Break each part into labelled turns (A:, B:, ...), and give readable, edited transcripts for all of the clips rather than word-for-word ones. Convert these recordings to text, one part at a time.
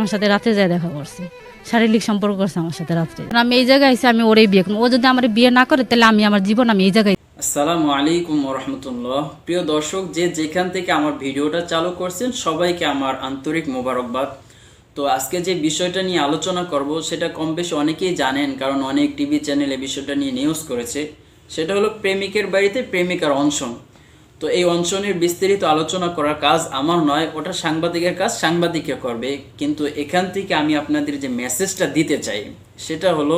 A: আমার সাথে রাতে যায় দেখা করছে, শারীরিক সম্পর্ক করছে আমার সাথে রাত্রে। আমি এই জায়গায় আইসি, আমি ওরেই বিয়ে করবো। ও যদি আমার বিয়ে না করে তাহলে আমি আমার জীবন আমি এই জায়গায়।
B: আসসালামু আলাইকুম রহমতুল্লাহ। প্রিয় দর্শক, যে যেখান থেকে আমার ভিডিওটা চালু করছেন সবাইকে আমার আন্তরিক মোবারকবাদ। তো আজকে যে বিষয়টা নিয়ে আলোচনা করব সেটা কম বেশি অনেকেই জানেন, কারণ অনেক টিভি চ্যানেলে বিষয়টা নিয়ে নিউজ করেছে। সেটা হলো প্রেমিকের বাড়িতে প্রেমিকার অনশন। তো এই অনশনের বিস্তারিত আলোচনা করার কাজ আমার নয়, ওটা সাংবাদিকের কাজ, সাংবাদিকে করবে। কিন্তু এখান থেকে আমি আপনাদের যে মেসেজটা দিতে চাই সেটা হলো,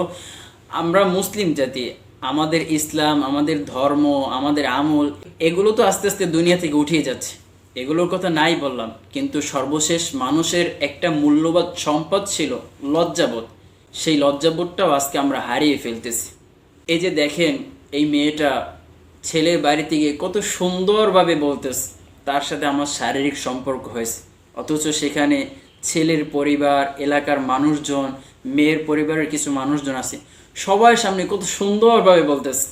B: আমরা মুসলিম জাতি, আমাদের ইসলাম, আমাদের ধর্ম, আমাদের আমল, এগুলো তো আস্তে আস্তে দুনিয়া থেকে উঠিয়ে যাচ্ছে, এগুলোর কথা নাই বললাম। কিন্তু সর্বশেষ মানুষের একটা মূল্যবান সম্পদ ছিল লজ্জাবোধ। সেই লজ্জাবোধটাও আজকে আমরা হারিয়ে ফেলতেছি। এই যে দেখেন, এই মেয়েটা ছেলের বাড়িতে গিয়ে কত সুন্দরভাবে বলতেছে তার সাথে আমার শারীরিক সম্পর্ক হয়েছে, অথচ সেখানে ছেলের পরিবার, এলাকার মানুষজন, মেয়ের পরিবারের কিছু মানুষজন আছে, সবার সামনে কত সুন্দরভাবে বলতেছে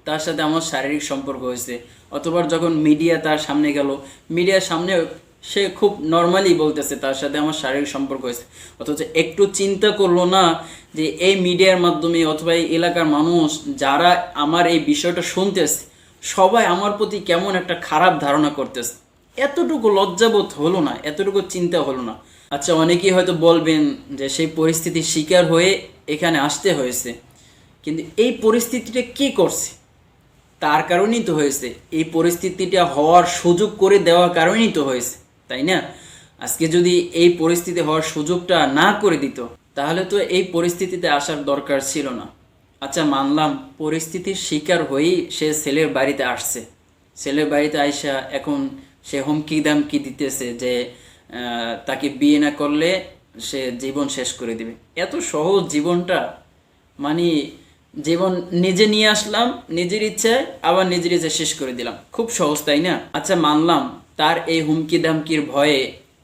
B: তার সাথে আমার শারীরিক সম্পর্ক হয়েছে। অথবা যখন মিডিয়া তার সামনে গেল, মিডিয়ার সামনে সে খুব নর্মালি বলতেছে তার সাথে আমার শারীরিক সম্পর্ক হয়েছে। অথচ একটু চিন্তা করলো না যে এই মিডিয়ার মাধ্যমে অথবা এই এলাকার মানুষ যারা আমার এই বিষয়টা শুনতেছে সবাই আমার প্রতি কেমন একটা খারাপ ধারণা করতেছে। এতটুকু লজ্জাবোধ হলো না, এতটুকু চিন্তা হলো না। আচ্ছা, অনেকেই হয়তো বলবেন যে সেই পরিস্থিতির শিকার হয়ে এখানে আসতে হয়েছে, কিন্তু এই পরিস্থিতিটা কি করছে? তার কারণেই তো হয়েছে। এই পরিস্থিতিটা হওয়ার সুযোগ করে দেওয়ার কারণেই তো হয়েছে, তাই না? আজকে যদি এই পরিস্থিতি হওয়ার সুযোগটা না করে দিত তাহলে তো এই পরিস্থিতিতে আসার দরকার ছিল না। আচ্ছা, মানলাম পরিস্থিতির শিকার হয়েই সে ছেলের বাড়িতে আসছে। ছেলের বাড়িতে আইসা এখন সে হুমকি দামকি দিতেছে যে তাকে বিয়ে না করলে সে জীবন শেষ করে দিবে। এত সহজ জীবনটা, মানে জীবন নিজে নিয়ে আসলাম নিজের ইচ্ছায়, আবার নিজের ইচ্ছায় শেষ করে দিলাম, খুব সহজ, তাই না? আচ্ছা, মানলাম তার এই হুমকি দামকির ভয়ে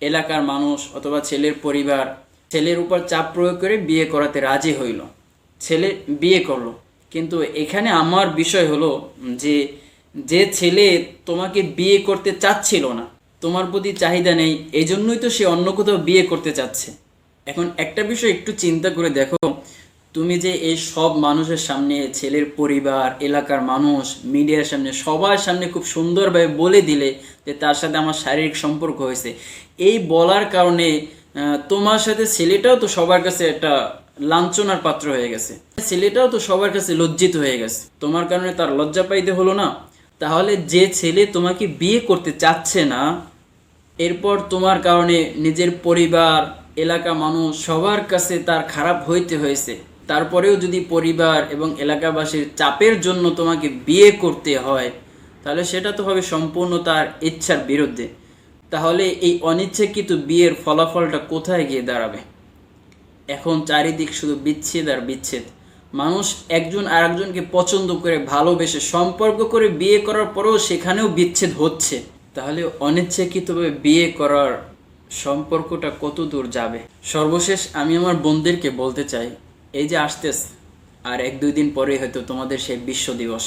B: এলাকার মানুষ অথবা ছেলের পরিবার ছেলের উপর চাপ প্রয়োগ করে বিয়ে করাতে রাজি হইল, ছেলে বিয়ে করলো। কিন্তু এখানে আমার বিষয় হলো যে যে ছেলে তোমাকে বিয়ে করতে চাচ্ছিল না, তোমার প্রতি চাহিদা নেই, এই জন্যই তো সে অন্য কোথাও বিয়ে করতে চাচ্ছে। এখন একটা বিষয় একটু চিন্তা করে দেখো, তুমি যে এই সব মানুষের সামনে, ছেলের পরিবার, এলাকার মানুষ, মিডিয়ার সামনে, সবার সামনে খুব সুন্দরভাবে বলে দিলে যে তার সাথে আমার শারীরিক সম্পর্ক হয়েছে, এই বলার কারণে তোমার সাথে ছেলেটাও তো সবার কাছে একটা লাঞ্ছনার পাত্র হয়ে গেছে, ছেলেটাও তো সবার কাছে লজ্জিত হয়ে গেছে। তোমার কারণে তার লজ্জা পাইতে হলো না? তাহলে যে ছেলে তোমাকে বিয়ে করতে চাচ্ছে না, এরপর তোমার কারণে নিজের পরিবার, এলাকা মানুষ সবার কাছে তার খারাপ হইতে হয়েছে, তারপরেও যদি পরিবার এবং এলাকাবাসীর চাপের জন্য তোমাকে বিয়ে করতে হয়, তাহলে সেটা তো হবে সম্পূর্ণ তার ইচ্ছার বিরুদ্ধে। তাহলে এই অনিচ্ছাকৃত বিয়ের ফলাফলটা কোথায় গিয়ে দাঁড়াবে? এখন চারিদিক শুধু বিচ্ছেদ আর বিচ্ছেদ। মানুষ একজন আর একজনকে পছন্দ করে, ভালোবেসে, সম্পর্ক করে বিয়ে করার পরেও সেখানেও বিচ্ছেদ হচ্ছে। তাহলে অনিচ্ছাকৃতভাবে বিয়ে করার সম্পর্কটা কত দূর যাবে? সর্বশেষ আমি আমার বোনদেরকে বলতে চাই, এই যে আসতেছে আর 1-2 দিন পরে হয়তো তোমাদের সেই বিশ্ব দিবস,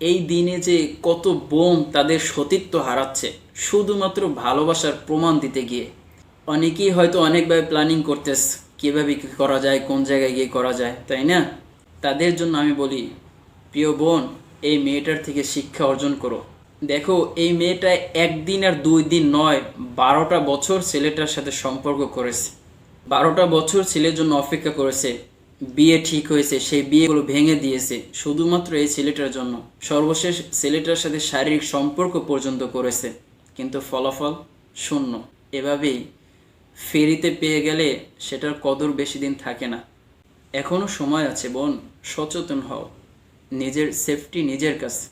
B: এই দিনে যে কত বোন তাদের সতীত্ব হারাচ্ছে শুধুমাত্র ভালোবাসার প্রমাণ দিতে গিয়ে। অনেকেই হয়তো অনেকভাবে প্ল্যানিং করতেছে কীভাবে কী করা যায়, কোন জায়গায় গিয়ে করা যায়, তাই না? তাদের জন্য আমি বলি, প্রিয় বোন, এই মেয়েটার থেকে শিক্ষা অর্জন করো। দেখো, এই মেয়েটা 1 দিন আর 2 দিন নয়, 12টা বছর ছেলেটার সাথে সম্পর্ক করেছে, 12টা বছর ছেলের জন্য অপেক্ষা করেছে। বিয়ে ঠিক হয়েছে, সেই বিয়েগুলো ভেঙে দিয়েছে শুধুমাত্র এই ছেলেটার জন্য। সর্বশেষ ছেলেটার সাথে শারীরিক সম্পর্ক পর্যন্ত করেছে, কিন্তু ফলাফল শূন্য। এভাবেই ফেরিতে পেয়ে গেলে সেটার কদর বেশি দিন থাকে না। এখনও সময় আছে বোন, সচেতন হও, নিজের সেফটি নিজের কাছে।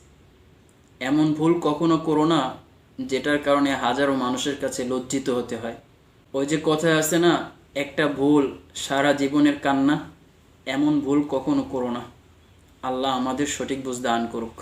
B: এমন ভুল কখনো করো না যেটার কারণে হাজারো মানুষের কাছে লজ্জিত হতে হয়। ওই যে কথা আছে না, একটা ভুল সারা জীবনের কান্না, এমন ভুল কখনো করো না। আল্লাহ আমাদের সঠিক বুঝ দান করুক।